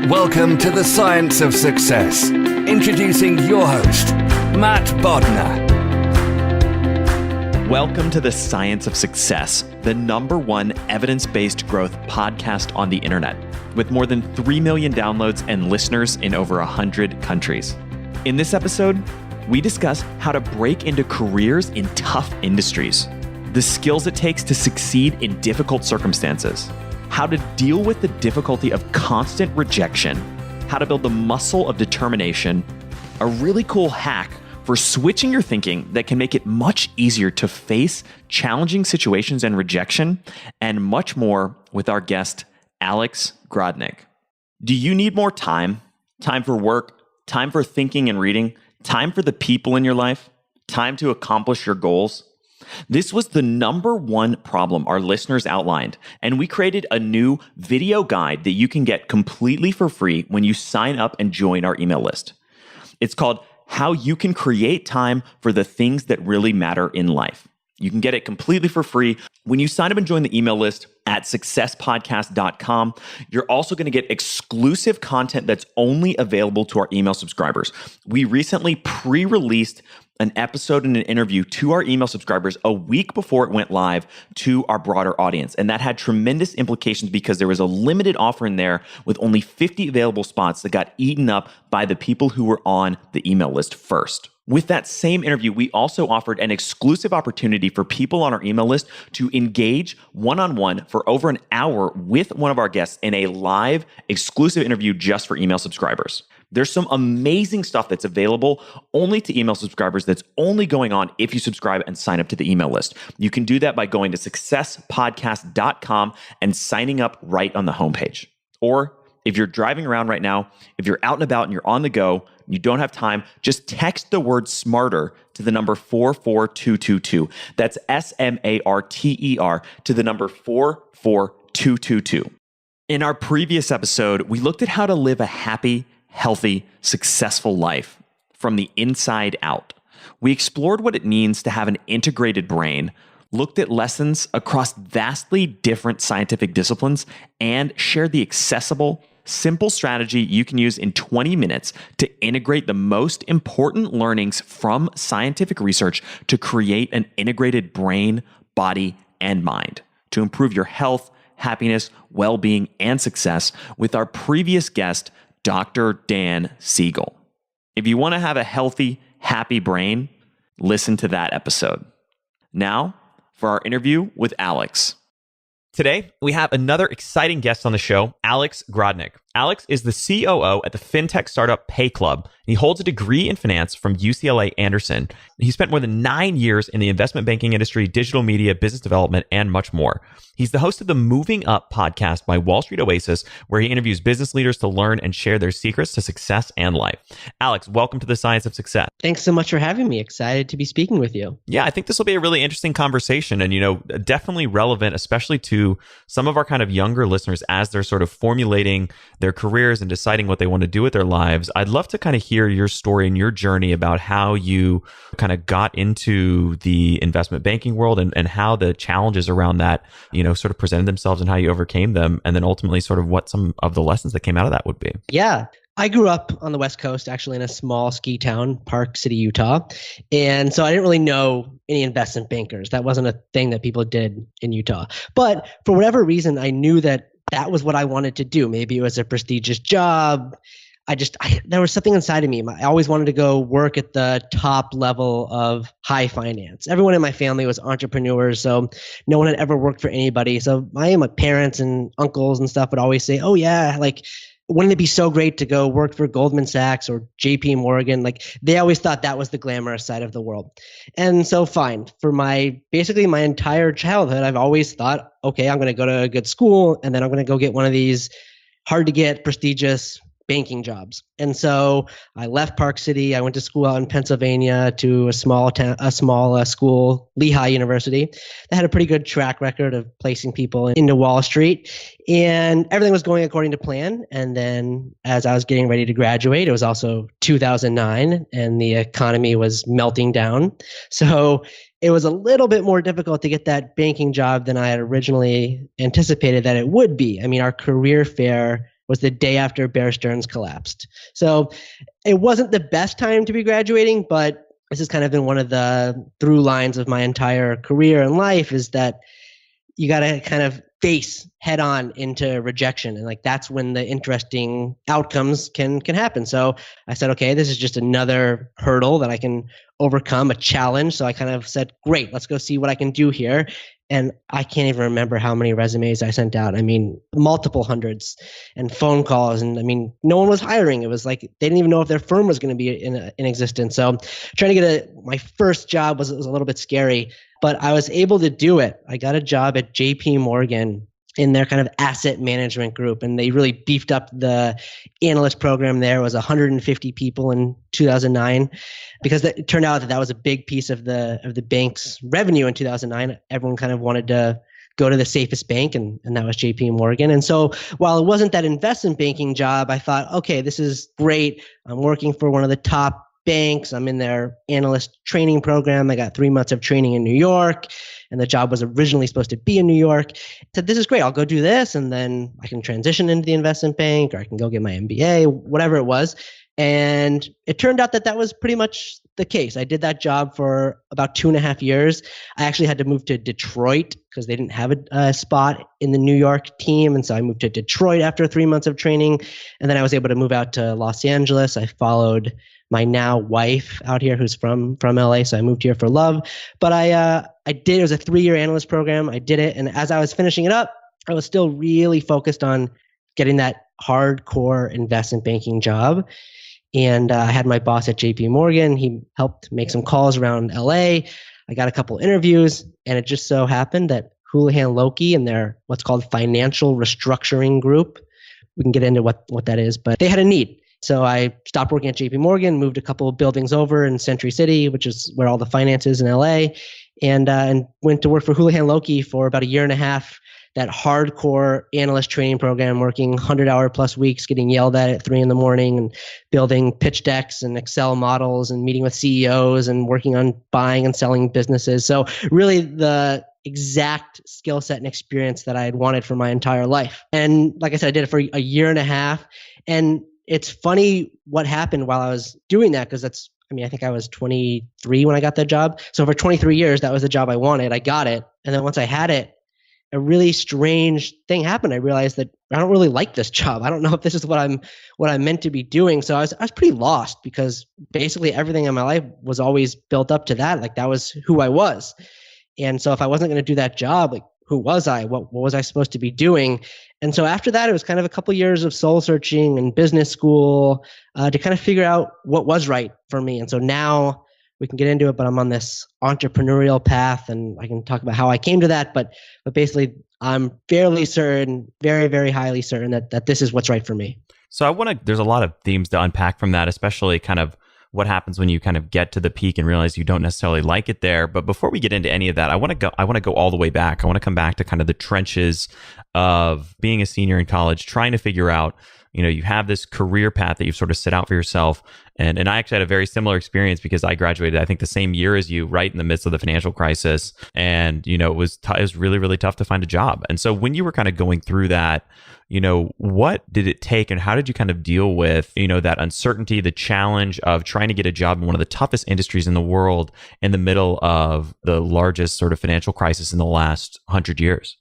Welcome to the Science of Success. Introducing your host, Matt Bodnar. Welcome to the Science of Success, the #1 evidence-based growth podcast on the internet, with more than 3 million downloads and listeners in over 100 countries. In this episode, we discuss how to break into careers in tough industries, the skills it takes to succeed in difficult circumstances, how to deal with the difficulty of constant rejection, how to build the muscle of determination, a really cool hack for switching your thinking that can make it much easier to face challenging situations and rejection, and much more with our guest, Alex Grodnik. Do you need more time? Time for work, time for thinking and reading, time for the people in your life, time to accomplish your goals? This was the #1 problem our listeners outlined, and we created a new video guide that you can get completely for free when you sign up and join our email list. It's called How You Can Create Time for the Things That Really Matter in Life. You can get it completely for free when you sign up and join the email list at successpodcast.com. You're also going to get exclusive content that's only available to our email subscribers. We recently pre-released an episode and an interview to our email subscribers a week before it went live to our broader audience. And that had tremendous implications because there was a limited offer in there with only 50 available spots that got eaten up by the people who were on the email list first. With that same interview, we also offered an exclusive opportunity for people on our email list to engage one-on-one for over an hour with one of our guests in a live exclusive interview just for email subscribers. There's some amazing stuff that's available only to email subscribers that's only going on if you subscribe and sign up to the email list. You can do that by going to successpodcast.com and signing up right on the homepage. Or if you're driving around right now, if you're out and about and you're on the go, you don't have time, just text the word SMARTER to the number 44222. That's SMARTER to the number 44222. In our previous episode, we looked at how to live a happy, healthy, successful life from the inside out. We explored what it means to have an integrated brain, looked at lessons across vastly different scientific disciplines, and shared the accessible, simple strategy you can use in 20 minutes to integrate the most important learnings from scientific research to create an integrated brain, body, and mind to improve your health, happiness, well-being, and success with our previous guest, Dr. Dan Siegel. If you want to have a healthy, happy brain, listen to that episode. Now, for our interview with Alex. Today, we have another exciting guest on the show, Alex Grodnik. Alex is the COO at the fintech startup Payclub. He holds a degree in finance from UCLA Anderson. He spent more than 9 years in the investment banking industry, digital media, business development, and much more. He's the host of the Moving Up podcast by Wall Street Oasis, where he interviews business leaders to learn and share their secrets to success and life. Alex, welcome to the Science of Success. Thanks so much for having me. Excited to be speaking with you. Yeah, I think this will be a really interesting conversation and, definitely relevant, especially to some of our kind of younger listeners as they're sort of formulating their careers and deciding what they want to do with their lives. I'd love to kind of hear your story and your journey about how you kind of got into the investment banking world and how the challenges around that, sort of presented themselves and how you overcame them. And then ultimately sort of what some of the lessons that came out of that would be. Yeah. I grew up on the West Coast, actually in a small ski town, Park City, Utah. And so I didn't really know any investment bankers. That wasn't a thing that people did in Utah. But for whatever reason, I knew that was what I wanted to do. Maybe it was a prestigious job. There was something inside of me. I always wanted to go work at the top level of high finance. Everyone in my family was entrepreneurs, so no one had ever worked for anybody. So my parents and uncles and stuff would always say, "Oh yeah, wouldn't it be so great to go work for Goldman Sachs or JP Morgan?" They always thought that was the glamorous side of the world. And so fine, for basically my entire childhood, I've always thought, okay, I'm going to go to a good school and then I'm going to go get one of these hard to get, prestigious banking jobs. And so I left Park City. I went to school out in Pennsylvania to a small school, Lehigh University, that had a pretty good track record of placing people into Wall Street. And everything was going according to plan. And then as I was getting ready to graduate, it was also 2009 and the economy was melting down. So it was a little bit more difficult to get that banking job than I had originally anticipated that it would be. I mean, our career fair was the day after Bear Stearns collapsed. So it wasn't the best time to be graduating, but this has kind of been one of the through lines of my entire career and life, is that you got to kind of face head on into rejection. And like, that's when the interesting outcomes can happen. So I said, okay, this is just another hurdle that I can overcome, a challenge. So I kind of said, great, let's go see what I can do here. And I can't even remember how many resumes I sent out. I mean, multiple hundreds, and phone calls. And I mean, no one was hiring. It was like, they didn't even know if their firm was going to be in existence. So trying to get my first job was a little bit scary, but I was able to do it. I got a job at JP Morgan in their kind of asset management group. And they really beefed up the analyst program there. It was 150 people in 2009, because it turned out that was a big piece of the bank's revenue in 2009. Everyone kind of wanted to go to the safest bank, and that was JP Morgan. And so while it wasn't that investment banking job, I thought, okay, this is great. I'm working for one of the top banks. I'm in their analyst training program. I got 3 months of training in New York, and the job was originally supposed to be in New York. I said, this is great. I'll go do this, and then I can transition into the investment bank, or I can go get my MBA, whatever it was. And it turned out that was pretty much the case. I did that job for about 2.5 years. I actually had to move to Detroit because they didn't have a spot in the New York team. And so I moved to Detroit after 3 months of training. And then I was able to move out to Los Angeles. I followed my now wife out here, who's from LA. So I moved here for love. But I did, it was a 3-year analyst program. I did it. And as I was finishing it up, I was still really focused on getting that hardcore investment banking job. And I had my boss at JP Morgan. He helped make some calls around LA. I got a couple interviews, and it just so happened that Houlihan Lokey and their what's called financial restructuring group, we can get into what that is, but they had a need. So I stopped working at JP Morgan, moved a couple of buildings over in Century City, which is where all the finance is in LA, and went to work for Houlihan Lokey for about 1.5 years. That hardcore analyst training program, working 100-hour plus weeks, getting yelled at 3 a.m. and building pitch decks and Excel models and meeting with CEOs and working on buying and selling businesses. So really the exact skill set and experience that I had wanted for my entire life. And like I said, I did it for 1.5 years. And it's funny what happened while I was doing that, because I think I was 23 when I got that job. So for 23 years, that was the job I wanted. I got it. And then once I had it, a really strange thing happened. I realized that I don't really like this job. I don't know if this is what I'm meant to be doing. So I was pretty lost, because basically everything in my life was always built up to that. Like, that was who I was. And so if I wasn't going to do that job, like, who was I? What was I supposed to be doing? And so after that, it was kind of a couple years of soul searching and business school to kind of figure out what was right for me. And so now we can get into it, but I'm on this entrepreneurial path, and I can talk about how I came to that. But basically, I'm fairly certain, very, very highly certain that this is what's right for me. So there's a lot of themes to unpack from that, especially kind of what happens when you kind of get to the peak and realize you don't necessarily like it there. But before we get into any of that, I want to go all the way back. I want to come back to kind of the trenches of being a senior in college, trying to figure out, you have this career path that you've sort of set out for yourself. And I actually had a very similar experience, because I graduated, I think, the same year as you, right in the midst of the financial crisis. And, it was really, really tough to find a job. And so when you were kind of going through that, what did it take, and how did you kind of deal with, that uncertainty, the challenge of trying to get a job in one of the toughest industries in the world in the middle of the largest sort of financial crisis in the last 100 years?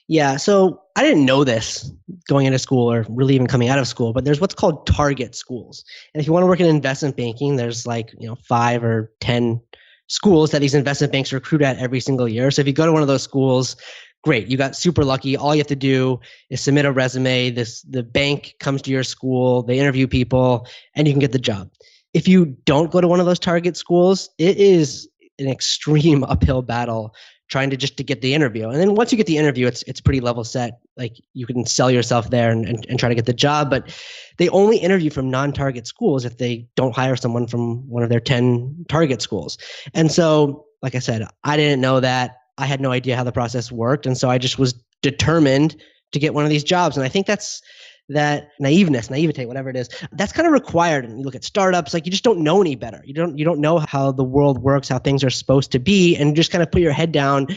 Yeah. So I didn't know this going into school, or really even coming out of school, but there's what's called target schools. And if you want to work in investment banking, there's 5 or 10 schools that these investment banks recruit at every single year. So if you go to one of those schools, great, you got super lucky. All you have to do is submit a resume. The bank comes to your school, they interview people, and you can get the job. If you don't go to one of those target schools, it is an extreme uphill battle trying to get the interview. And then once you get the interview, it's pretty level set. Like, you can sell yourself there and try to get the job, but they only interview from non-target schools if they don't hire someone from one of their 10 target schools. And so, like I said, I didn't know that. I had no idea how the process worked. And so I just was determined to get one of these jobs. And I think that's that naivete, whatever it is, that's kind of required. And you look at startups, like you just don't know any better. You don't know how the world works, how things are supposed to be, and just kind of put your head down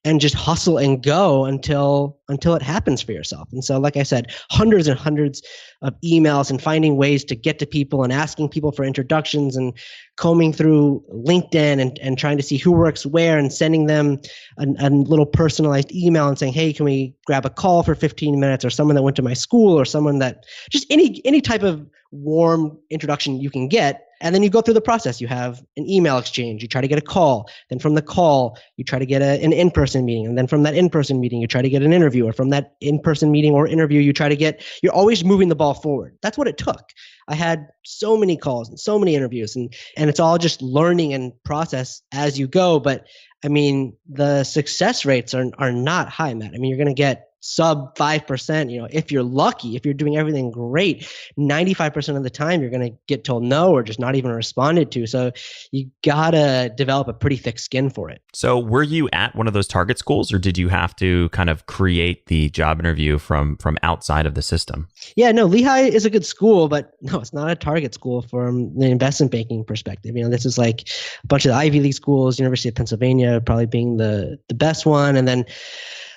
and just hustle and go until it happens for yourself. And so, like I said, hundreds and hundreds of emails and finding ways to get to people and asking people for introductions and combing through LinkedIn and trying to see who works where and sending them a little personalized email and saying, hey, can we grab a call for 15 minutes, or someone that went to my school, or someone that just any type of warm introduction you can get. And then you go through the process. You have an email exchange. You try to get a call. Then from the call, you try to get an in-person meeting. And then from that in-person meeting, you try to get an interview. Or from that in-person meeting or interview, you're always moving the ball forward. That's what it took. I had so many calls and so many interviews, and it's all just learning and process as you go. But I mean, the success rates are not high, Matt. I mean, you're going to get sub 5%, if you're lucky, if you're doing everything great. 95% of the time you're going to get told no, or just not even responded to. So you got to develop a pretty thick skin for it. So were you at one of those target schools, or did you have to kind of create the job interview from outside of the system? Yeah, no, Lehigh is a good school, but no, it's not a target school from the investment banking perspective. This is like a bunch of the Ivy League schools, University of Pennsylvania probably being the best one. And then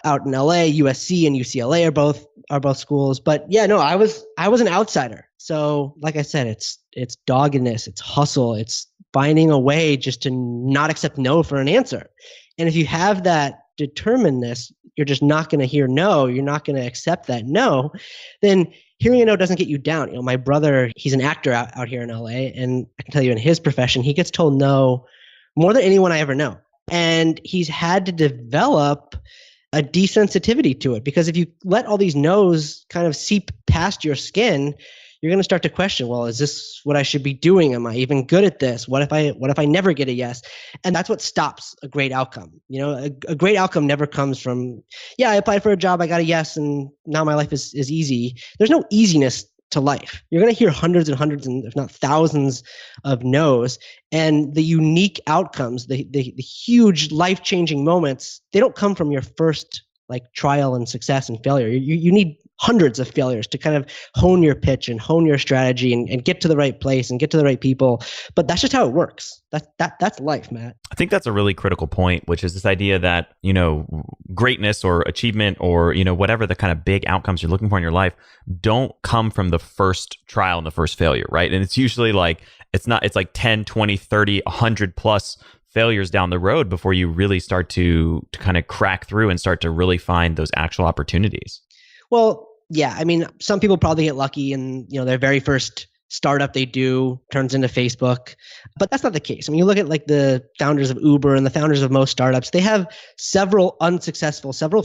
out in LA, USC and UCLA are both schools. But yeah, no, I was an outsider. So like I said, it's doggedness, it's hustle, it's finding a way just to not accept no for an answer. And if you have that determinedness, you're just not going to hear no, you're not going to accept that no, then hearing a no doesn't get you down. My brother, he's an actor out here in LA, and I can tell you in his profession, he gets told no more than anyone I ever know. And he's had to develop a desensitivity to it, because if you let all these no's kind of seep past your skin, you're going to start to question, well, is this what I should be doing? Am I even good at this? What if I never get a yes? And that's what stops a great outcome. A great outcome never comes from, I applied for a job, I got a yes, and now my life is easy. There's no easiness to life. You're going to hear hundreds and hundreds, and if not thousands of no's, and the unique outcomes, the huge life-changing moments, they don't come from your first trial and success and failure. You need hundreds of failures to kind of hone your pitch and hone your strategy and get to the right place and get to the right people. But that's just how it works. That's life, Matt. I think that's a really critical point, which is this idea that, greatness or achievement or, whatever the kind of big outcomes you're looking for in your life don't come from the first trial and the first failure, right? And it's usually it's like 10, 20, 30, 100 plus failures down the road before you really start to kind of crack through and start to really find those actual opportunities. Well, yeah. I mean, some people probably get lucky and, their very first startup they do turns into Facebook, but that's not the case. I mean, you look at the founders of Uber and the founders of most startups, they have several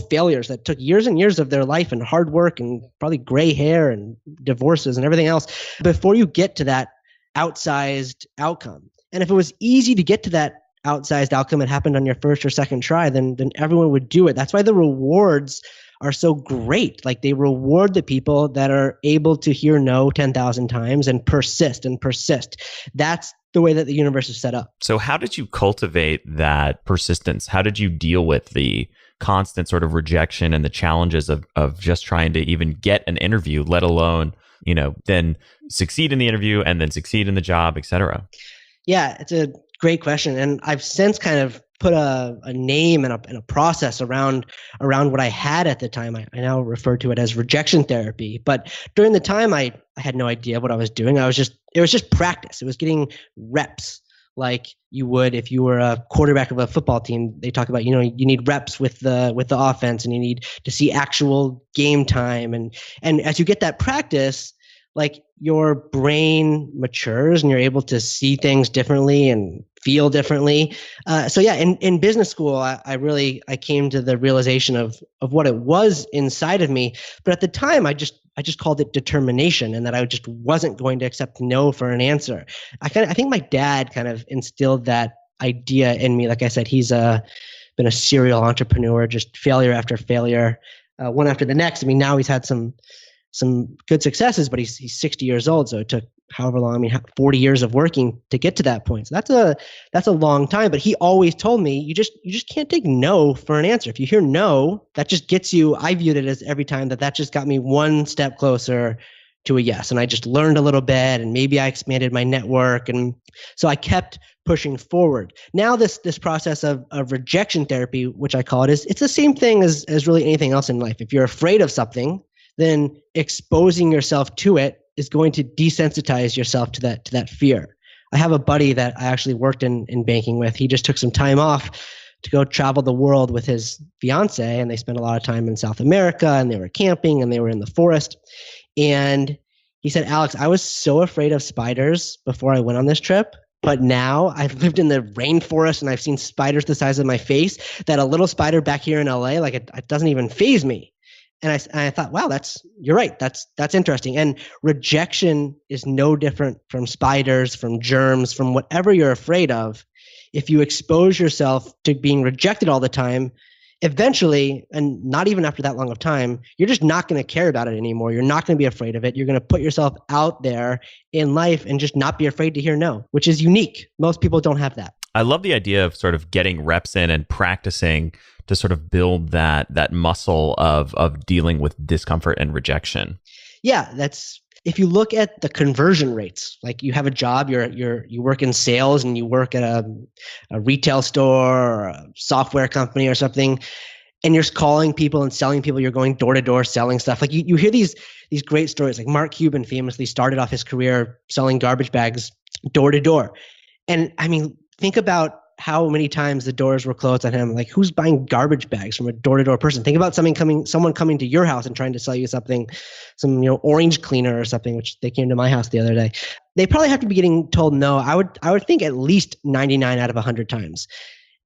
failures that took years and years of their life and hard work and probably gray hair and divorces and everything else before you get to that outsized outcome. And if it was easy to get to that outsized outcome, it happened on your first or second try, then everyone would do it. That's why the rewards are so great. They reward the people that are able to hear no 10,000 times and persist. That's the way that the universe is set up. So how did you cultivate that persistence? How did you deal with the constant sort of rejection and the challenges of just trying to even get an interview, let alone, then succeed in the interview and then succeed in the job, et cetera? Yeah, it's a great question. And I've since kind of put a name and a process around what I had at the time. I now refer to it as rejection therapy. But during the time, I had no idea what I was doing. It was just practice. It was getting reps, like you would if you were a quarterback of a football team. They talk about, you need reps with the offense, and you need to see actual game time. And as you get that practice, your brain matures and you're able to see things differently and feel differently. So yeah, in business school, I came to the realization of what it was inside of me. But at the time, I just called it determination, and that I just wasn't going to accept no for an answer. I think my dad kind of instilled that idea in me. Like I said, he's been a serial entrepreneur, just failure after failure, one after the next. I mean, now he's had some good successes, but he's 60 years old. So it took however long, 40 years of working to get to that point. So that's a long time. But he always told me, you just can't take no for an answer. If you hear no, that just gets you, I viewed it as every time that just got me one step closer to a yes. And I just learned a little bit, and maybe I expanded my network. And so I kept pushing forward. Now this process of rejection therapy, which I call it, it's the same thing as really anything else in life. If you're afraid of something, then exposing yourself to it is going to desensitize yourself to that fear. I have a buddy that I actually worked in banking with. He just took some time off to go travel the world with his fiance, and they spent a lot of time in South America, and they were camping, and they were in the forest. And he said, Alex, I was so afraid of spiders before I went on this trip, but now I've lived in the rainforest and I've seen spiders the size of my face, that a little spider back here in LA, like it doesn't even faze me. And I thought, wow, you're right. That's interesting. And rejection is no different from spiders, from germs, from whatever you're afraid of. If you expose yourself to being rejected all the time, eventually, and not even after that long of time, you're just not going to care about it anymore. You're not going to be afraid of it. You're going to put yourself out there in life and just not be afraid to hear no, which is unique. Most people don't have that. I love the idea of sort of getting reps in and practicing to sort of build that muscle of dealing with discomfort and rejection. Yeah, if you look at the conversion rates, like you have a job, you work in sales and you work at a retail store or a software company or something, and you're calling people and selling people, you're going door to door selling stuff. Like you hear these great stories. Like Mark Cuban famously started off his career selling garbage bags door to door. And think about how many times the doors were closed on him. Like, who's buying garbage bags from a door-to-door person? Think about someone coming to your house and trying to sell you something, some orange cleaner or something, which they came to my house the other day. They probably have to be getting told no. I would think at least 99 out of 100 times.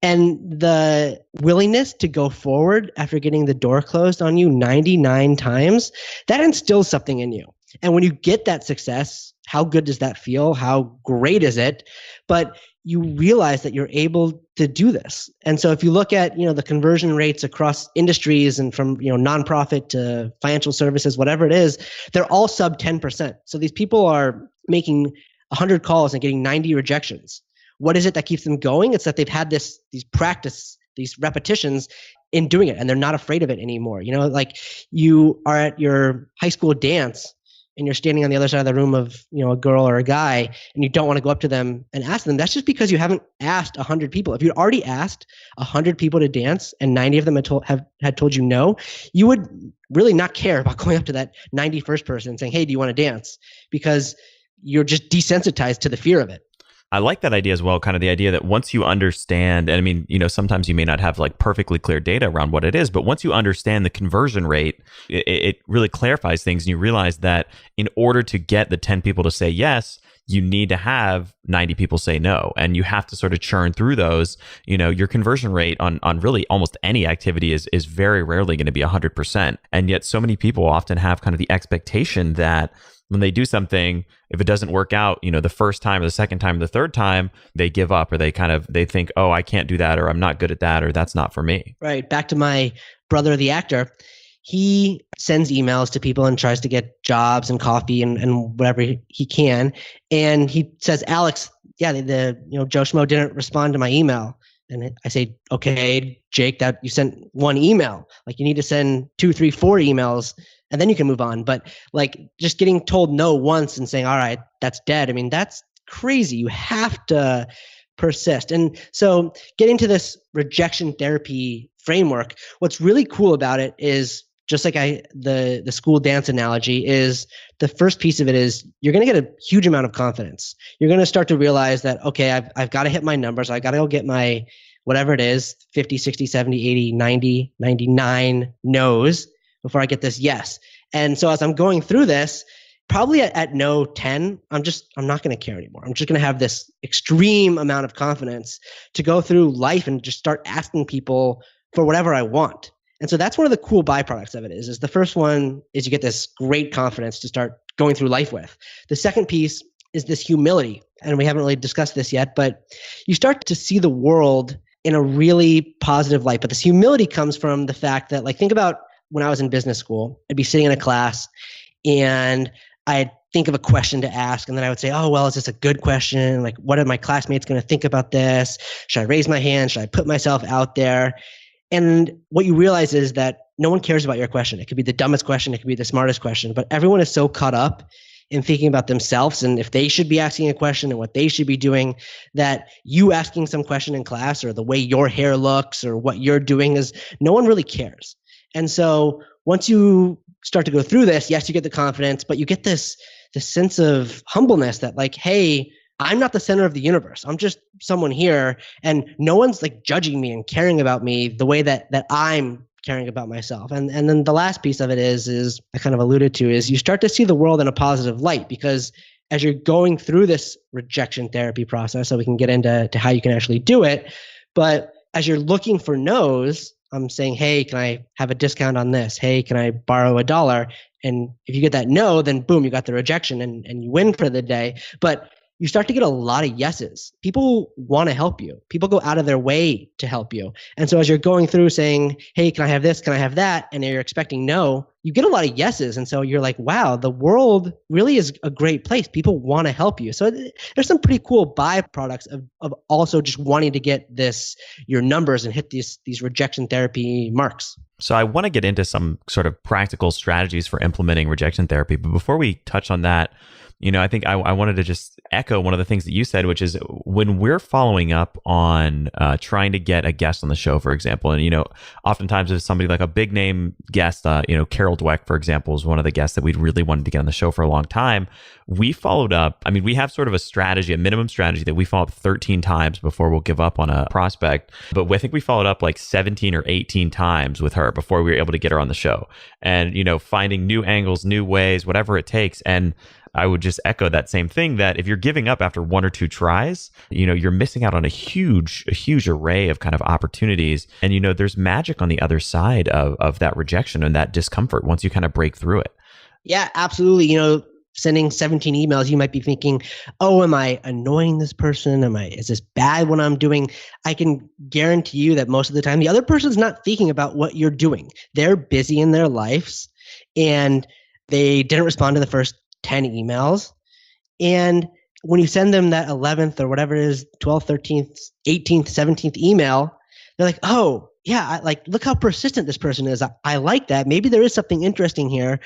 And the willingness to go forward after getting the door closed on you 99 times, that instills something in you. And when you get that success, how good does that feel? How great is it? But you realize that you're able to do this. And so if you look at, the conversion rates across industries and from, nonprofit to financial services, whatever it is, they're all sub 10%. So these people are making 100 calls and getting 90 rejections. What is it that keeps them going? It's that they've had these repetitions in doing it, and they're not afraid of it anymore. Like you are at your high school dance and you're standing on the other side of the room of, a girl or a guy, and you don't want to go up to them and ask them. That's just because you haven't asked 100 people. If you'd already asked 100 people to dance and 90 of them had told you no, you would really not care about going up to that 91st person and saying, hey, do you want to dance? Because you're just desensitized to the fear of it. I like that idea as well, kind of the idea that once you understand, and sometimes you may not have like perfectly clear data around what it is, but once you understand the conversion rate, it really clarifies things, and you realize that in order to get the 10 people to say yes, you need to have 90 people say no, and you have to sort of churn through those. Your conversion rate on really almost any activity is very rarely going to be 100%. And yet so many people often have kind of the expectation that when they do something, if it doesn't work out, the first time or the second time or the third time, they give up, or they think, oh, I can't do that, or I'm not good at that, or that's not for me. Right. Back to my brother, the actor. He sends emails to people and tries to get jobs and coffee and whatever he can. And he says, Alex, yeah, Joe Schmo didn't respond to my email. And I say, okay, Jake, that you sent one email. Like, you need to send 2, 3, 4 emails, and then you can move on. But like, just getting told no once and saying, all right, that's dead. That's crazy. You have to persist. And so getting to this rejection therapy framework, what's really cool about it is, just like the school dance analogy, is the first piece of it is you're going to get a huge amount of confidence. You're going to start to realize that, okay, I've got to hit my numbers. I got to go get my, whatever it is, 50, 60, 70, 80, 90, 99 no's before I get this yes. And so as I'm going through this, probably at no 10, I'm not going to care anymore. I'm just going to have this extreme amount of confidence to go through life and just start asking people for whatever I want. And so that's one of the cool byproducts of it is the first one is you get this great confidence to start going through life with. The second piece is this humility. And we haven't really discussed this yet, but you start to see the world in a really positive light. But this humility comes from the fact that, like, think about when I was in business school, I'd be sitting in a class and I had think of a question to ask. And then I would say, oh, well, is this a good question? Like, what are my classmates going to think about this? Should I raise my hand? Should I put myself out there? And what you realize is that no one cares about your question. It could be the dumbest question. It could be the smartest question, but everyone is so caught up in thinking about themselves and if they should be asking a question and what they should be doing, that you asking some question in class or the way your hair looks or what you're doing is no one really cares. And so once you start to go through this, yes, you get the confidence, but you get this sense of humbleness that like, hey, I'm not the center of the universe. I'm just someone here and no one's like judging me and caring about me the way that I'm caring about myself. And then the last piece of it is I kind of alluded to is you start to see the world in a positive light because as you're going through this rejection therapy process, so we can get into how you can actually do it. But as you're looking for no's, I'm saying, hey, can I have a discount on this? Hey, can I borrow $1? And if you get that no, then boom, you got the rejection and you win for the day. But you start to get a lot of yeses. People want to help you. People go out of their way to help you. And so as you're going through saying, hey, can I have this? Can I have that? And you're expecting no, you get a lot of yeses. And so you're like, wow, the world really is a great place. People want to help you. So there's some pretty cool byproducts of also just wanting to get your numbers and hit these rejection therapy marks. So I want to get into some sort of practical strategies for implementing rejection therapy. But before we touch on that, I think I wanted to just echo one of the things that you said, which is when we're following up on trying to get a guest on the show, for example, and, oftentimes if somebody like a big name guest, Carol Dweck, for example, is one of the guests that we'd really wanted to get on the show for a long time. We followed up. I mean, we have sort of a minimum strategy that we follow up 13 times before we'll give up on a prospect. But I think we followed up like 17 or 18 times with her before we were able to get her on the show and, finding new angles, new ways, whatever it takes. And I would just echo that same thing that if you're giving up after one or two tries, you're missing out on a huge array of kind of opportunities. And, there's magic on the other side of that rejection and that discomfort once you kind of break through it. Yeah, absolutely. Sending 17 emails, you might be thinking, oh, am I annoying this person? Is this bad what I'm doing? I can guarantee you that most of the time, the other person's not thinking about what you're doing. They're busy in their lives and they didn't respond to the first 10 emails. And when you send them that 11th or whatever it is, 12th, 13th, 18th, 17th email, they're like, oh, yeah, look how persistent this person is. I like that. Maybe there is something interesting here.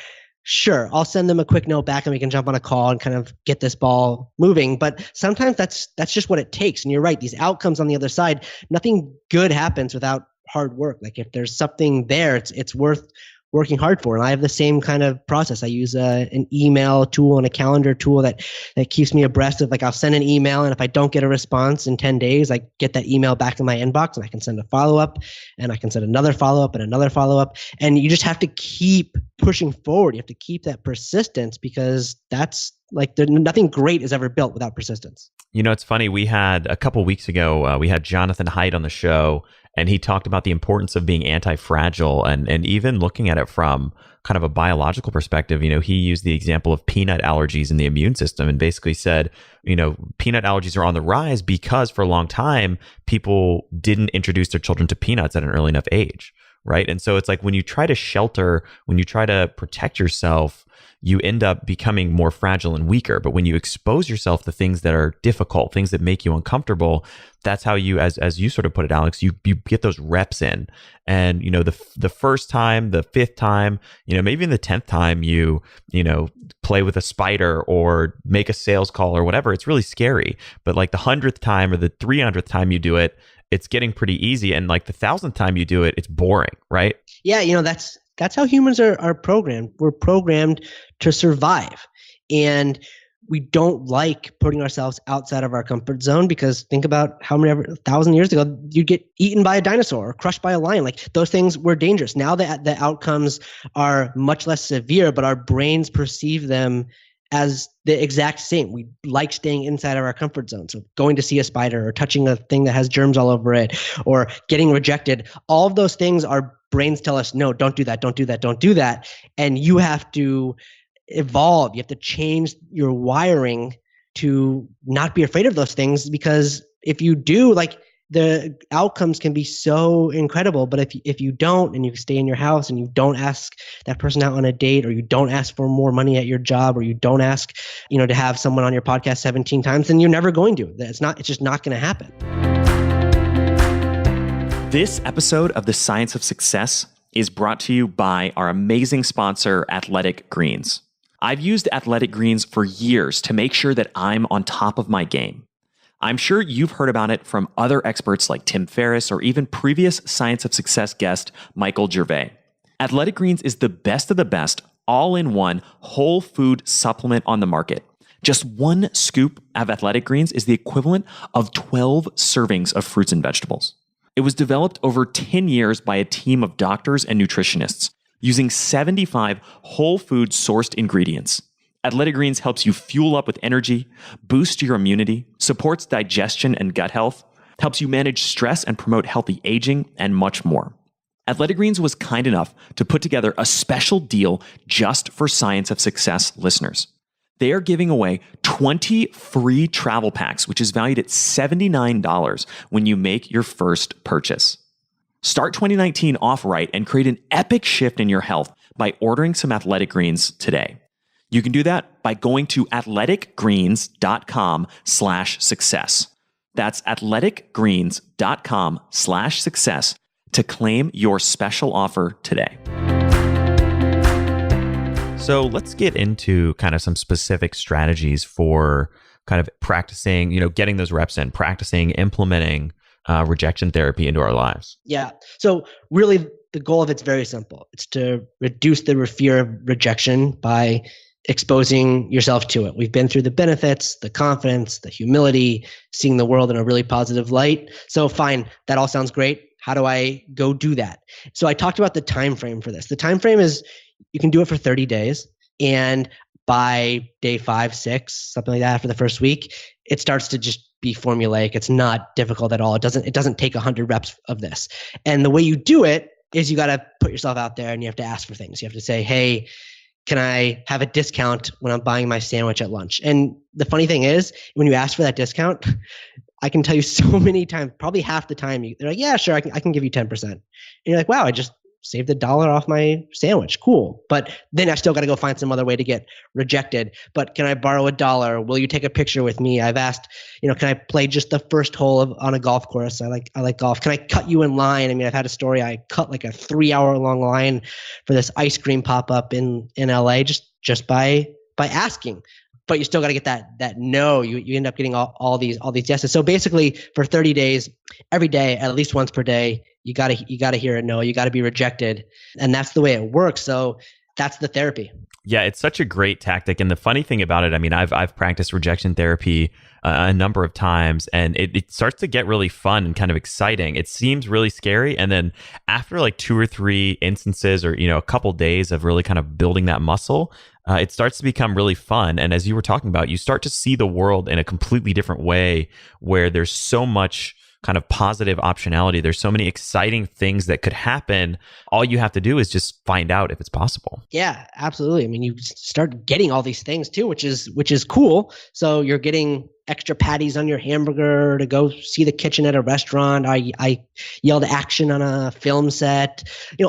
Sure, I'll send them a quick note back and we can jump on a call and kind of get this ball moving. But sometimes that's just what it takes. And you're right, these outcomes on the other side, nothing good happens without hard work. Like if there's something there, it's worth working hard for. And I have the same kind of process. I use an email tool and a calendar tool that keeps me abreast of I'll send an email and if I don't get a response in 10 days, I get that email back in my inbox and I can send a follow-up and I can send another follow-up and another follow-up. And you just have to keep pushing forward. You have to keep that persistence because that's nothing great is ever built without persistence. It's funny. We had a couple weeks ago, we had Jonathan Haidt on the show. And he talked about the importance of being anti-fragile and even looking at it from kind of a biological perspective. He used the example of peanut allergies in the immune system and basically said, peanut allergies are on the rise because for a long time, people didn't introduce their children to peanuts at an early enough age, right? And so it's like when you try to protect yourself, you end up becoming more fragile and weaker. But when you expose yourself to things that are difficult, things that make you uncomfortable, that's how you, as you sort of put it, Alex, you get those reps in. And, the first time, the fifth time, maybe in the 10th time you play with a spider or make a sales call or whatever, it's really scary. But like the 100th time or the 300th time you do it, it's getting pretty easy. And like the 1000th time you do it, it's boring, right? Yeah, that's how humans are programmed. We're programmed to survive. And we don't like putting ourselves outside of our comfort zone because think about how many 1,000 years ago you'd get eaten by a dinosaur or crushed by a lion. Like those things were dangerous. Now that the outcomes are much less severe, but our brains perceive them as the exact same. We like staying inside of our comfort zone. So going to see a spider or touching a thing that has germs all over it or getting rejected, all of those things our brains tell us, no, don't do that, don't do that, don't do that. And you have to evolve. You have to change your wiring to not be afraid of those things because if you do, the outcomes can be so incredible. But if you don't, and you stay in your house and you don't ask that person out on a date, or you don't ask for more money at your job, or you don't ask, to have someone on your podcast 17 times, then you're never going to. It's just not going to happen. This episode of The Science of Success is brought to you by our amazing sponsor, Athletic Greens. I've used Athletic Greens for years to make sure that I'm on top of my game. I'm sure you've heard about it from other experts like Tim Ferriss or even previous Science of Success guest Michael Gervais. Athletic Greens is the best of the best all-in-one whole food supplement on the market. Just one scoop of Athletic Greens is the equivalent of 12 servings of fruits and vegetables. It was developed over 10 years by a team of doctors and nutritionists using 75 whole food sourced ingredients. Athletic Greens helps you fuel up with energy, boost your immunity, supports digestion and gut health, helps you manage stress and promote healthy aging, and much more. Athletic Greens was kind enough to put together a special deal just for Science of Success listeners. They are giving away 20 free travel packs, which is valued at $79 when you make your first purchase. Start 2019 off right and create an epic shift in your health by ordering some Athletic Greens today. You can do that by going to athleticgreens.com/success. That's athleticgreens.com/success to claim your special offer today. So let's get into kind of some specific strategies for kind of practicing, getting those reps in, practicing, implementing rejection therapy into our lives. Yeah. So really the goal of it's very simple. It's to reduce the fear of rejection by exposing yourself to it. We've been through the benefits, the confidence, the humility, seeing the world in a really positive light. So fine, that all sounds great. How do I go do that? So I talked about the time frame for this. The time frame is you can do it for 30 days, and by day 5, 6, something like that, after the first week, it starts to just be formulaic. It's not difficult at all. It doesn't take 100 reps of this. And the way you do it is you got to put yourself out there and you have to ask for things. You have to say, hey, can I have a discount when I'm buying my sandwich at lunch? And the funny thing is, when you ask for that discount, I can tell you so many times, probably half the time, they're like, yeah, sure, I can give you 10%. And you're like, wow, I just saved $1 off my sandwich. Cool. But then I still got to go find some other way to get rejected. But can I borrow $1? Will you take a picture with me? I've asked, can I play just the first hole on a golf course? I like golf. Can I cut you in line? I mean, I've had a story. I cut like a 3-hour long line for this ice cream pop-up in LA just by asking. But you still got to get that no. You end up getting all these yeses. So basically, for 30 days, every day, at least once per day, you gotta hear a no. You got to be rejected, and that's the way it works. So that's the therapy. Yeah, it's such a great tactic. And the funny thing about it, I mean, I've practiced rejection therapy a number of times, and it starts to get really fun and kind of exciting. It seems really scary, and then after like 2 or 3 instances, or a couple days of really kind of building that muscle, it starts to become really fun. And as you were talking about, you start to see the world in a completely different way, where there's so much kind of positive optionality. There's so many exciting things that could happen. All you have to do is just find out if it's possible. Yeah, absolutely. I mean, you start getting all these things too, which is cool. So you're getting extra patties on your hamburger to go see the kitchen at a restaurant. I yelled action on a film set,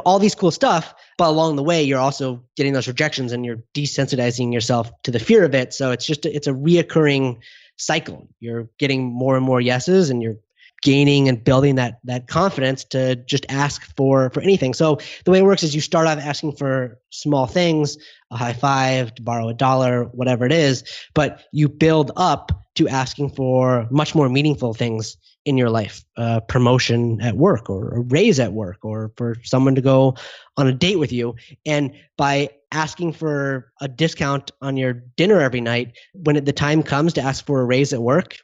all these cool stuff. But along the way, you're also getting those rejections and you're desensitizing yourself to the fear of it. So it's a reoccurring cycle. You're getting more and more yeses, and you're gaining and building that confidence to just ask for anything. So the way it works is you start off asking for small things, a high five, to borrow $1, whatever it is, but you build up to asking for much more meaningful things in your life, promotion at work, or a raise at work, or for someone to go on a date with you. And by asking for a discount on your dinner every night, when the time comes to ask for a raise at work,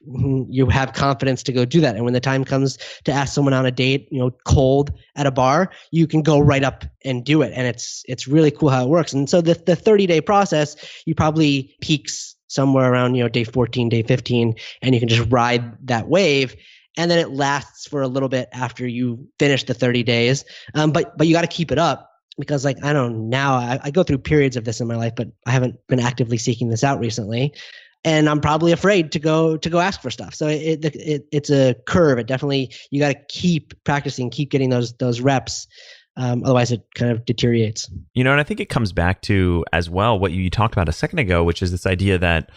you have confidence to go do that. And when the time comes to ask someone on a date, cold at a bar, you can go right up and do it. And it's really cool how it works. And so the 30-day process, you probably peaks somewhere around day 14, day 15, and you can just ride that wave. And then it lasts for a little bit after you finish the 30 days. But you got to keep it up, because I don't know, now I go through periods of this in my life, but I haven't been actively seeking this out recently. and I'm probably afraid to go ask for stuff. So it's a curve. It definitely, you got to keep practicing, keep getting those reps. Otherwise it kind of deteriorates. And I think it comes back to as well what you talked about a second ago, which is this idea that,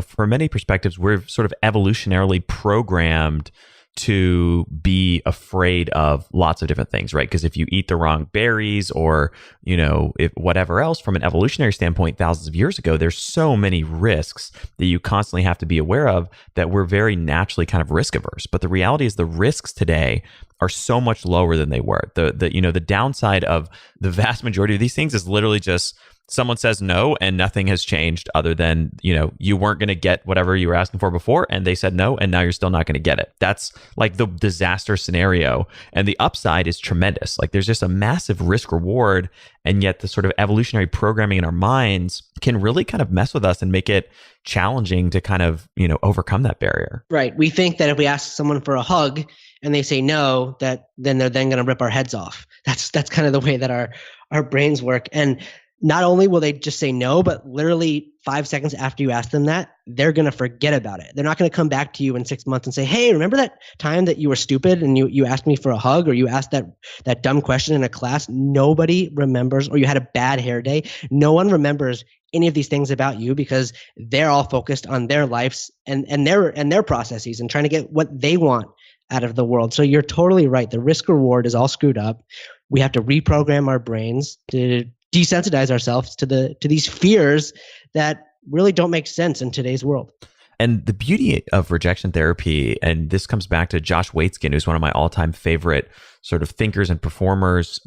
for many perspectives, we're sort of evolutionarily programmed to be afraid of lots of different things, right? Because if you eat the wrong berries or, if whatever else from an evolutionary standpoint, thousands of years ago, there's so many risks that you constantly have to be aware of that we're very naturally kind of risk averse. But the reality is the risks today are so much lower than they were. The downside of the vast majority of these things is literally just someone says no and nothing has changed other than, you weren't going to get whatever you were asking for before and they said no and now you're still not going to get it. That's like the disaster scenario. And the upside is tremendous. Like there's just a massive risk reward. And yet the sort of evolutionary programming in our minds can really kind of mess with us and make it challenging to kind of, overcome that barrier. Right. We think that if we ask someone for a hug and they say no, that then they're then going to rip our heads off. That's kind of the way that our brains work. And not only will they just say no, but literally 5 seconds after you ask them that, they're going to forget about it. They're not going to come back to you in 6 months and say, hey, remember that time that you were stupid and you asked me for a hug, or you asked that dumb question in a class? Nobody remembers. Or you had a bad hair day. No one remembers any of these things about you because they're all focused on their lives and their processes and trying to get what they want out of the world. So you're totally right. The risk reward is all screwed up. We have to reprogram our brains to desensitize ourselves to these fears that really don't make sense in today's world. And the beauty of rejection therapy, and this comes back to Josh Waitzkin, who's one of my all-time favorite sort of thinkers and performers.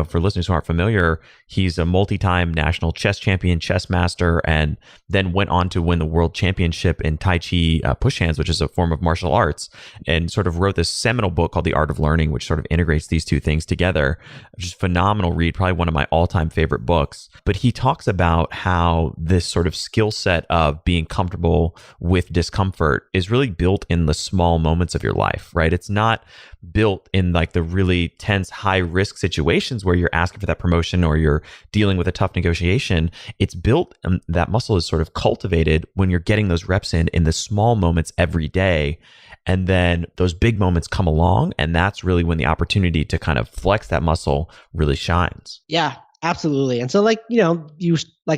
For listeners who aren't familiar, he's a multi-time national chess champion, chess master, and then went on to win the world championship in Tai Chi push hands, which is a form of martial arts, and sort of wrote this seminal book called The Art of Learning, which sort of integrates these two things together. Just phenomenal read, probably one of my all-time favorite books. But he talks about how this sort of skill set of being comfortable with discomfort is really built in the small moments of your life, right? It's not built in like the really tense, high risk situations where you're asking for that promotion or you're dealing with a tough negotiation. It's built, that muscle is sort of cultivated when you're getting those reps in the small moments every day. And then those big moments come along, and that's really when the opportunity to kind of flex that muscle really shines. Yeah, absolutely. And so like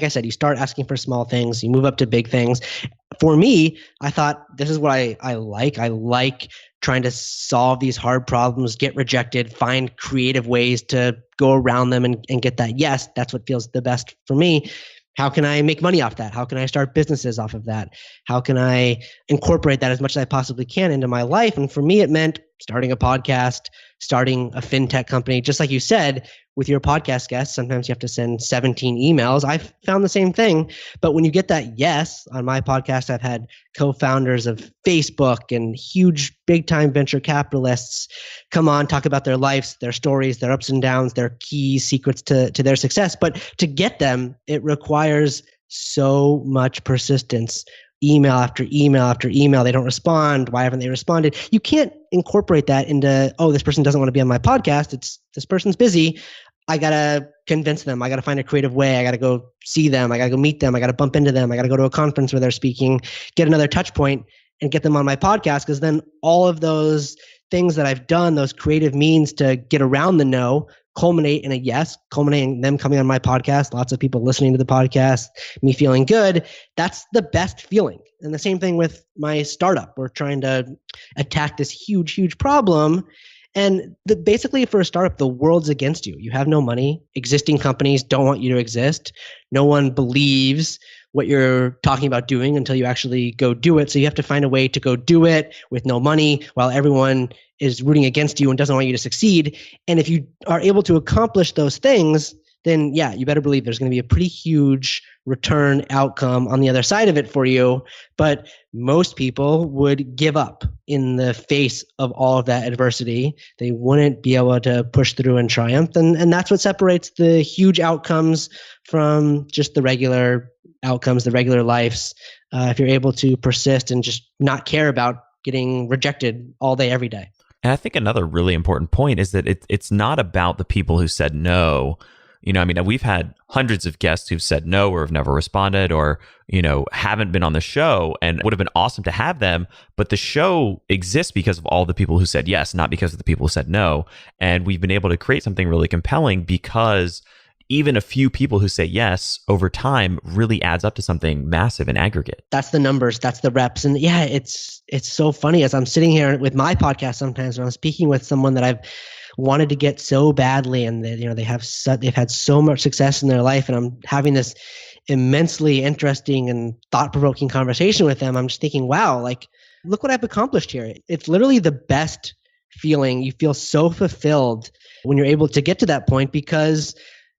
I said, you start asking for small things, you move up to big things. For me, I thought this is what I like. I like trying to solve these hard problems, get rejected, find creative ways to go around them and get that yes. That's what feels the best for me. How can I make money off that? How can I start businesses off of that? How can I incorporate that as much as I possibly can into my life? And for me, it meant starting a podcast, starting a fintech company. Just like you said, with your podcast guests, sometimes you have to send 17 emails. I've found the same thing. But when you get that yes, on my podcast, I've had co-founders of Facebook and huge big-time venture capitalists come on, talk about their lives, their stories, their ups and downs, their key secrets to their success. But to get them, it requires so much persistence. Email after email after email. They don't respond. Why haven't they responded? You can't incorporate that into, oh, this person doesn't want to be on my podcast. It's this person's busy. I got to convince them. I got to find a creative way. I got to go see them. I got to go meet them. I got to bump into them. I got to go to a conference where they're speaking, get another touch point and get them on my podcast. Because then all of those things that I've done, those creative means to get around the no, culminate in a yes, culminating them coming on my podcast, lots of people listening to the podcast, me feeling good. That's the best feeling. And the same thing with my startup. We're trying to attack this huge, huge problem. And basically for a startup, the world's against you. You have no money. Existing companies don't want you to exist. No one believes what you're talking about doing until you actually go do it. So you have to find a way to go do it with no money while everyone is rooting against you and doesn't want you to succeed. And if you are able to accomplish those things, then yeah, you better believe there's going to be a pretty huge return outcome on the other side of it for you. But most people would give up in the face of all of that adversity. They wouldn't be able to push through and triumph. And that's what separates the huge outcomes from just the regular outcomes, the regular lives. If you're able to persist and just not care about getting rejected all day, every day. And I think another really important point is that it's not about the people who said no I mean, we've had hundreds of guests who've said no or have never responded or, haven't been on the show, and would have been awesome to have them. But the show exists because of all the people who said yes, not because of the people who said no. And we've been able to create something really compelling because even a few people who say yes over time really adds up to something massive in aggregate. That's the numbers, that's the reps. And yeah, it's so funny as I'm sitting here with my podcast sometimes when I'm speaking with someone that I've wanted to get so badly, and they've had so much success in their life, and I'm having this immensely interesting and thought-provoking conversation with them. I'm just thinking, wow, like, look what I've accomplished here. It's literally the best feeling. You feel so fulfilled when you're able to get to that point because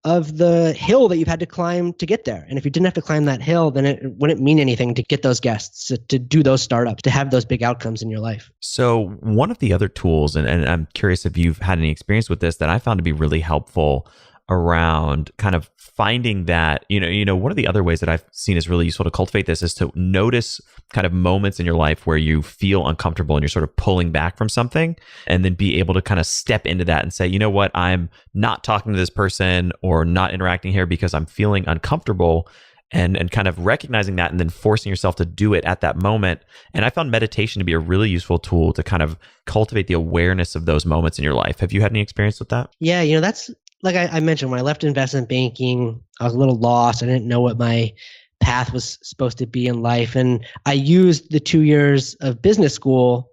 of the hill that you've had to climb to get there. And if you didn't have to climb that hill, then it wouldn't mean anything to get those guests, to do those startups, to have those big outcomes in your life. So one of the other tools, and I'm curious if you've had any experience with this, that I found to be really helpful around kind of finding that, one of the other ways that I've seen is really useful to cultivate this is to notice kind of moments in your life where you feel uncomfortable and you're sort of pulling back from something, and then be able to kind of step into that and say, you know what, I'm not talking to this person or not interacting here because I'm feeling uncomfortable, and kind of recognizing that and then forcing yourself to do it at that moment. And I found meditation to be a really useful tool to kind of cultivate the awareness of those moments in your life. Have you had any experience with that? Yeah, that's like I mentioned, when I left investment banking, I was a little lost. I didn't know what my path was supposed to be in life. And I used the 2 years of business school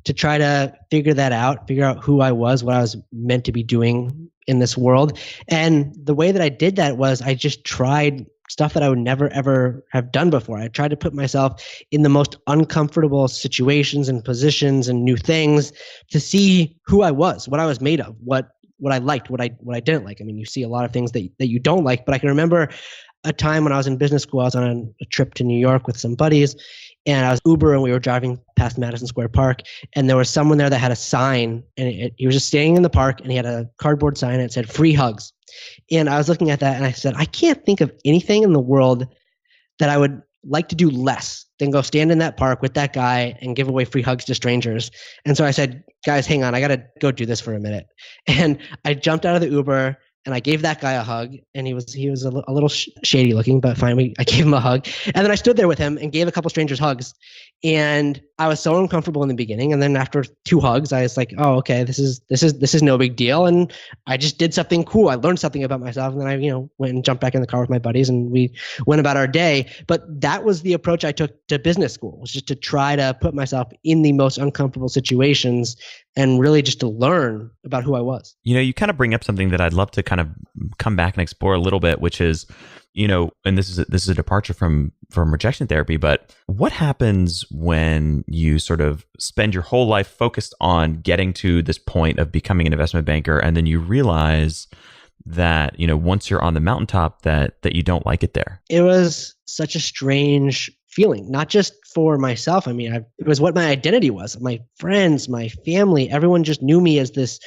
to try to figure that out, figure out who I was, what I was meant to be doing in this world. And the way that I did that was I just tried stuff that I would never, ever have done before. I tried to put myself in the most uncomfortable situations and positions and new things to see who I was, what I was made of, what I liked, what I didn't like. I mean, you see a lot of things that you don't like, but I can remember a time when I was in business school. I was on a trip to New York with some buddies, and I was Uber, and we were driving past Madison Square Park, and there was someone there that had a sign, and he was just standing in the park, and he had a cardboard sign, and it said free hugs. And I was looking at that, and I said, I can't think of anything in the world that I would like to do less than go stand in that park with that guy and give away free hugs to strangers. And so I said, guys, hang on, I got to go do this for a minute. And I jumped out of the Uber and I gave that guy a hug, and he was a little shady looking, but fine. I gave him a hug, and then I stood there with him and gave a couple strangers hugs. And I was so uncomfortable in the beginning, and then after 2 hugs, I was like, "Oh, okay, this is no big deal." And I just did something cool. I learned something about myself, and then I went and jumped back in the car with my buddies, and we went about our day. But that was the approach I took to business school, was just to try to put myself in the most uncomfortable situations and really just to learn about who I was. You kind of bring up something that I'd love to kind of come back and explore a little bit, which is, and this is a departure from rejection therapy, but what happens when you sort of spend your whole life focused on getting to this point of becoming an investment banker, and then you realize that, once you're on the mountaintop that you don't like it there? It was such a strange feeling, not just for myself. I mean, it was what my identity was. My friends, my family, everyone just knew me as this,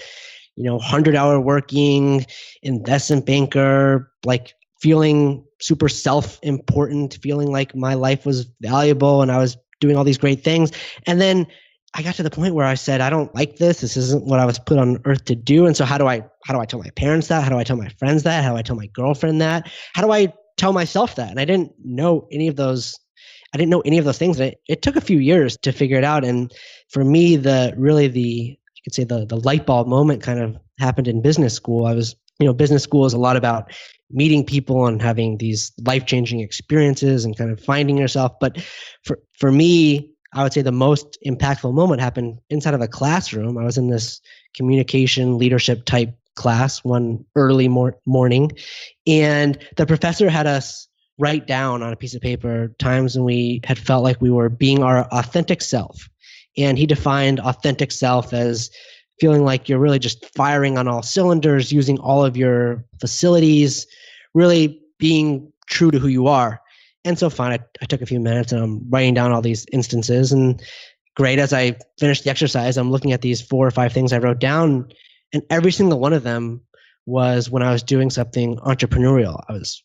100-hour working investment banker, like feeling super self-important, feeling like my life was valuable and I was doing all these great things. And then I got to the point where I said, I don't like this. This isn't what I was put on earth to do. And so how do I tell my parents that? How do I tell my friends that? How do I tell my girlfriend that? How do I tell myself that? And I didn't know any of those things. And it took a few years to figure it out. And for me, the light bulb moment kind of happened in business school. Business school is a lot about meeting people and having these life-changing experiences and kind of finding yourself. But for me, I would say the most impactful moment happened inside of a classroom. I was in this communication leadership type class one early morning, and the professor had us write down on a piece of paper times when we had felt like we were being our authentic self. And he defined authentic self as feeling like you're really just firing on all cylinders, using all of your facilities, really being true to who you are. And so fine, I took a few minutes and I'm writing down all these instances, and great, as I finished the exercise, I'm looking at these 4 or 5 things I wrote down, and every single one of them was when I was doing something entrepreneurial. I was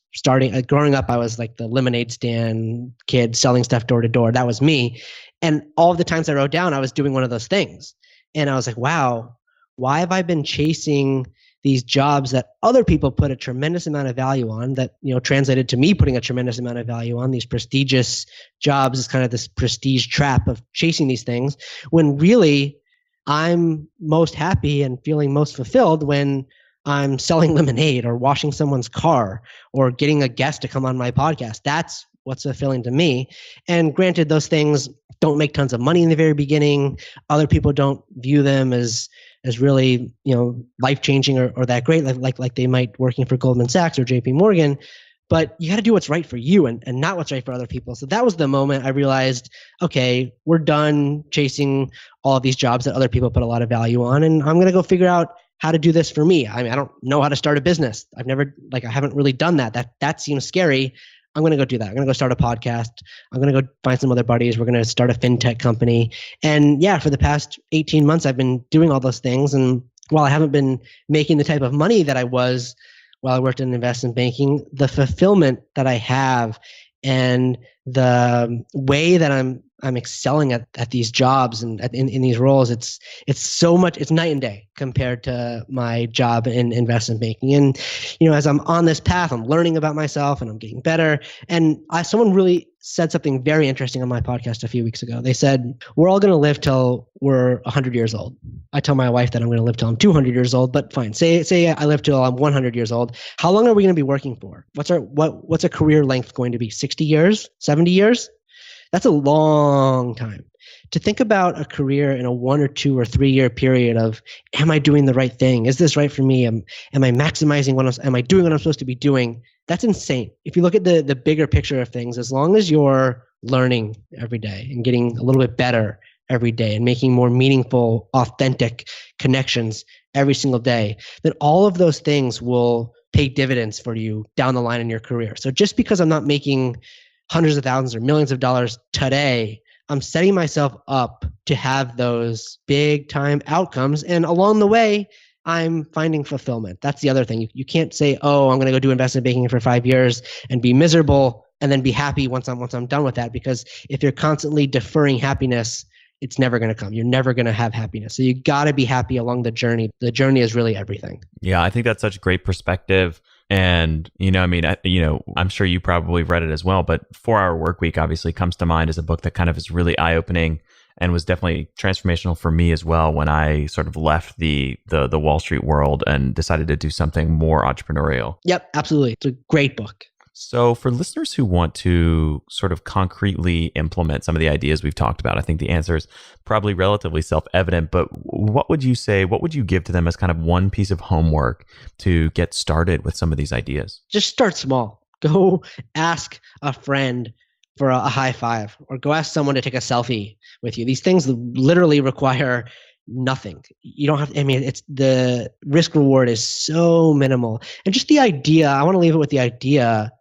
growing up, I was like the lemonade stand kid selling stuff door to door. That was me. And all of the times I wrote down, I was doing one of those things. And I was like, wow, why have I been chasing these jobs that other people put a tremendous amount of value on, that, translated to me putting a tremendous amount of value on. These prestigious jobs is kind of this prestige trap of chasing these things, when really I'm most happy and feeling most fulfilled when I'm selling lemonade or washing someone's car or getting a guest to come on my podcast. That's what's fulfilling to me. And granted, those things don't make tons of money in the very beginning. Other people don't view them as really, life-changing or that great, like they might working for Goldman Sachs or JP Morgan. But you got to do what's right for you and not what's right for other people. So that was the moment I realized, okay, we're done chasing all of these jobs that other people put a lot of value on. And I'm going to go figure out how to do this for me. I mean, I don't know how to start a business. I haven't really done that. That seems scary. I'm going to go do that. I'm going to go start a podcast. I'm going to go find some other buddies. We're going to start a fintech company. And yeah, for the past 18 months, I've been doing all those things. And while I haven't been making the type of money that I was while I worked in investment banking, the fulfillment that I have and the way that I'm excelling at these jobs and in these roles, it's so much, it's night and day compared to my job in investment banking. And, as I'm on this path, I'm learning about myself and I'm getting better. And someone really said something very interesting on my podcast a few weeks ago. They said, we're all going to live till we're 100 years old. I tell my wife that I'm going to live till I'm 200 years old, but fine. Say I live till I'm 100 years old. How long are we going to be working for? What's a career length going to be? 60 years? 70 years? That's a long time. To think about a career in a 1 or 2 or 3 year period of, am I doing the right thing? Is this right for me? Am I maximizing am I doing what I'm supposed to be doing? That's insane. If you look at the bigger picture of things, as long as you're learning every day and getting a little bit better every day and making more meaningful, authentic connections every single day, then all of those things will pay dividends for you down the line in your career. So just because I'm not making hundreds of thousands or millions of dollars today, I'm setting myself up to have those big time outcomes. And along the way, I'm finding fulfillment. That's the other thing. You can't say, oh, I'm going to go do investment banking for 5 years and be miserable and then be happy once I'm done with that. Because if you're constantly deferring happiness, it's never going to come. You're never going to have happiness. So you got to be happy along the journey. The journey is really everything. Yeah, I think that's such a great perspective. And, I'm sure you probably read it as well, but 4 Hour Workweek obviously comes to mind as a book that kind of is really eye-opening and was definitely transformational for me as well when I sort of left the Wall Street world and decided to do something more entrepreneurial. Yep, absolutely. It's a great book. So for listeners who want to sort of concretely implement some of the ideas we've talked about, I think the answer is probably relatively self-evident, but what would you give to them as kind of one piece of homework to get started with some of these ideas? Just start small. Go ask a friend for a high five, or go ask someone to take a selfie with you. These things literally require nothing. You don't have to, it's the risk reward is so minimal. And just the idea, I want to leave it with the idea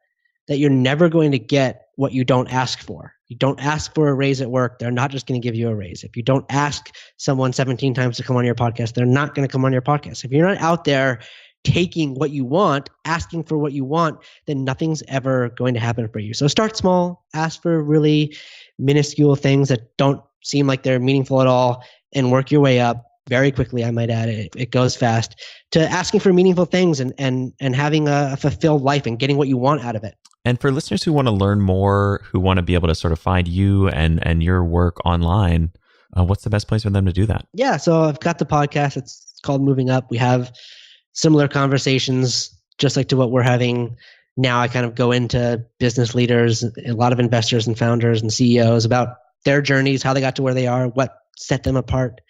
that you're never going to get what you don't ask for. You don't ask for a raise at work, they're not just going to give you a raise. If you don't ask someone 17 times to come on your podcast, they're not going to come on your podcast. If you're not out there taking what you want, asking for what you want, then nothing's ever going to happen for you. So start small, ask for really minuscule things that don't seem like they're meaningful at all, and work your way up very quickly. I might add, it goes fast, to asking for meaningful things and having a fulfilled life and getting what you want out of it. And for listeners who want to learn more, who want to be able to sort of find you and your work online, what's the best place for them to do that? Yeah, so I've got the podcast. It's called Moving Up. We have similar conversations, just like to what we're having now. I kind of go into business leaders, a lot of investors and founders and CEOs about their journeys, how they got to where they are, what set them apart.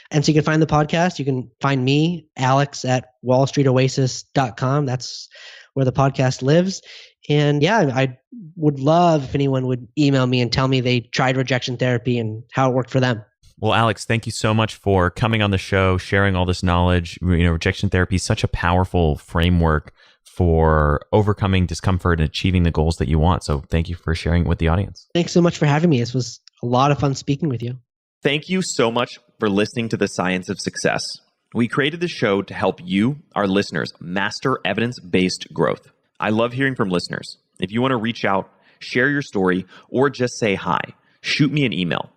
And so you can find the podcast. You can find me, Alex, at wallstreetoasis.com. That's where the podcast lives. And yeah, I would love if anyone would email me and tell me they tried rejection therapy and how it worked for them. Well, Alex, thank you so much for coming on the show, sharing all this knowledge. Rejection therapy is such a powerful framework for overcoming discomfort and achieving the goals that you want. So thank you for sharing it with the audience. Thanks so much for having me. This was a lot of fun speaking with you. Thank you so much for listening to The Science of Success. We created this show to help you, our listeners, master evidence-based growth. I love hearing from listeners. If you want to reach out, share your story, or just say hi, shoot me an email.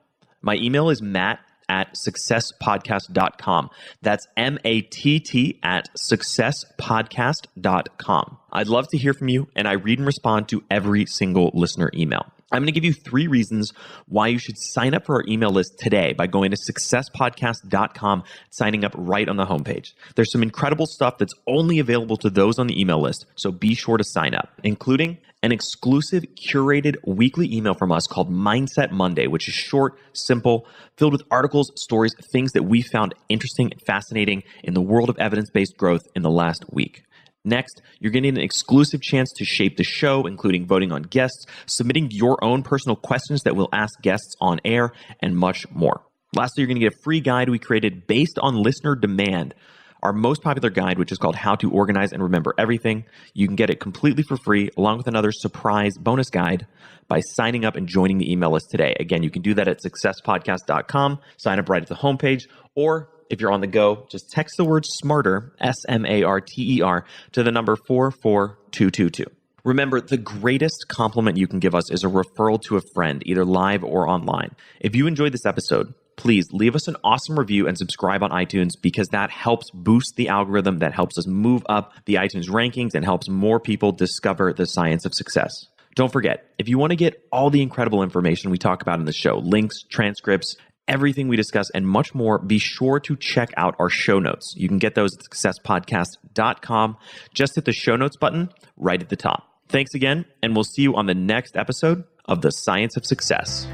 My email is matt matt@successpodcast.com. That's matt@successpodcast.com. I'd love to hear from you, and I read and respond to every single listener email. I'm going to give you 3 reasons why you should sign up for our email list today by going to successpodcast.com, signing up right on the homepage. There's some incredible stuff that's only available to those on the email list, so be sure to sign up, including an exclusive curated weekly email from us called Mindset Monday, which is short, simple, filled with articles, stories, things that we found interesting and fascinating in the world of evidence-based growth in the last week. Next, you're getting an exclusive chance to shape the show, including voting on guests, submitting your own personal questions that we'll ask guests on air, and much more. Lastly, you're going to get a free guide we created based on listener demand, our most popular guide, which is called How to Organize and Remember Everything. You can get it completely for free, along with another surprise bonus guide by signing up and joining the email list today. Again, you can do that at successpodcast.com, sign up right at the homepage, or if you're on the go, just text the word SMARTER, SMARTER, to the number 44222. Remember, the greatest compliment you can give us is a referral to a friend, either live or online. If you enjoyed this episode, please leave us an awesome review and subscribe on iTunes, because that helps boost the algorithm, that helps us move up the iTunes rankings, and helps more people discover the science of success. Don't forget, if you want to get all the incredible information we talk about in the show, links, transcripts, everything we discuss, and much more, be sure to check out our show notes. You can get those at successpodcast.com. Just hit the show notes button right at the top. Thanks again, and we'll see you on the next episode of The Science of Success.